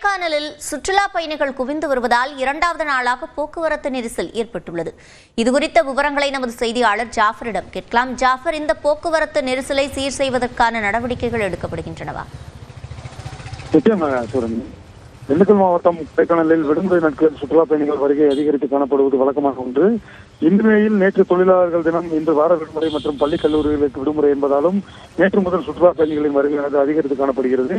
கொடைக்கானலில் சுற்றுலா பயணிகள் குவிந்து வருவதால் இரண்டாவது நாளாக போக்குவரத்து நெரிசல் ஏற்பட்டுள்ளது. இதுகுறித்த விவரங்களை நமது செய்தியாளர் ஜாஃபரிடம் கேட்கலாம். ஜாஃபர், இந்த போக்குவரத்து நெரிசலை சீர் செய்வதற்கான நடவடிக்கைகள் எடுக்கப்படுகின்றனவா? திண்டுக்கல் மாவட்டம் கொடைக்கானலில் விடுமுறை நாட்களில் சுற்றுலா பயணிகள் வருகை அதிகரித்து காணப்படுவது வழக்கமான ஒன்று. இந்நிலையில் நேற்று தொழிலாளர்கள் தினம், இன்று வார விடுமுறை மற்றும் பள்ளி கல்லூரிகளுக்கு விடுமுறை என்பதாலும் நேற்று முதல் சுற்றுலா பயணிகளின் வருகையானது அதிகரித்து காணப்படுகிறது.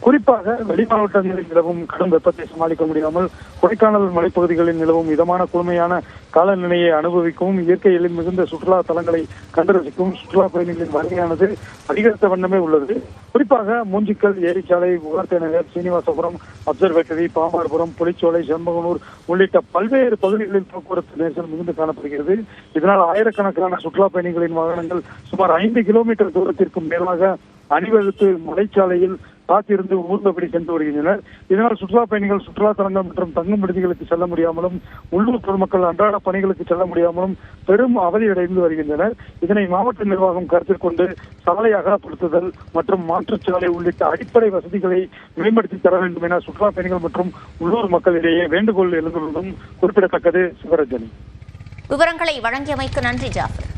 குறிப்பாக வெளி மாவட்டங்களில் நிலவும் கடும் வெப்பத்தை சமாளிக்க முடியாமல் கொடைக்கானல் மலைப்பகுதிகளில் நிலவும் இதமான குளுமையான காலநிலையை அனுபவிக்கவும் இயற்கை எழில் மிகுந்த சுற்றுலா தலங்களை கண்டரசிக்கும் சுற்றுலா பயணிகளின் வருகையானது அதிகரித்த வண்ணமே உள்ளது. குறிப்பாக மூஞ்சிக்கல், ஏரிச்சாலை, உகார்த்தே நகர், சீனிவாசபுரம், அப்சர்வேட்டரி, பாம்பார்புரம், புலிச்சோலை, செம்பகனூர் உள்ளிட்ட பல்வேறு பகுதிகளில் போக்குவரத்து நெரிசல் மிகுந்து காணப்படுகிறது. இதனால் ஆயிரக்கணக்கான சுற்றுலா பயணிகளின் வாகனங்கள் சுமார் 5 கிலோமீட்டர் தூரத்திற்கும் மேலாக அணிவகுத்து மலைச்சாலையில் காத்திருந்து ஊர்ந்தபடி சென்று வருகின்றனர். இதனால் சுற்றுலா பயணிகள் சுற்றுலா தலங்கள் மற்றும் தங்கும் விடுதிகளுக்கு செல்ல முடியாமலும் உள்ளூர் பொதுமக்கள் அன்றாட பணிகளுக்கு செல்ல முடியாமலும் பெரும் அவதியடைந்து வருகின்றனர். இதனை மாவட்ட நிர்வாகம் கருத்தில் கொண்டு சாலை அகலப்படுத்துதல் மற்றும் மாற்றுச்சாலை உள்ளிட்ட அடிப்படை வசதிகளை மேம்படுத்தி தர வேண்டும் என சுற்றுலா பயணிகள் மற்றும் உள்ளூர் மக்களிடையே வேண்டுகோள் எழுந்துள்ளதும் குறிப்பிடத்தக்கது. சிவரஞ்சனி, விவரங்களை வழங்கியமைக்கு நன்றி ஜாஃபர்.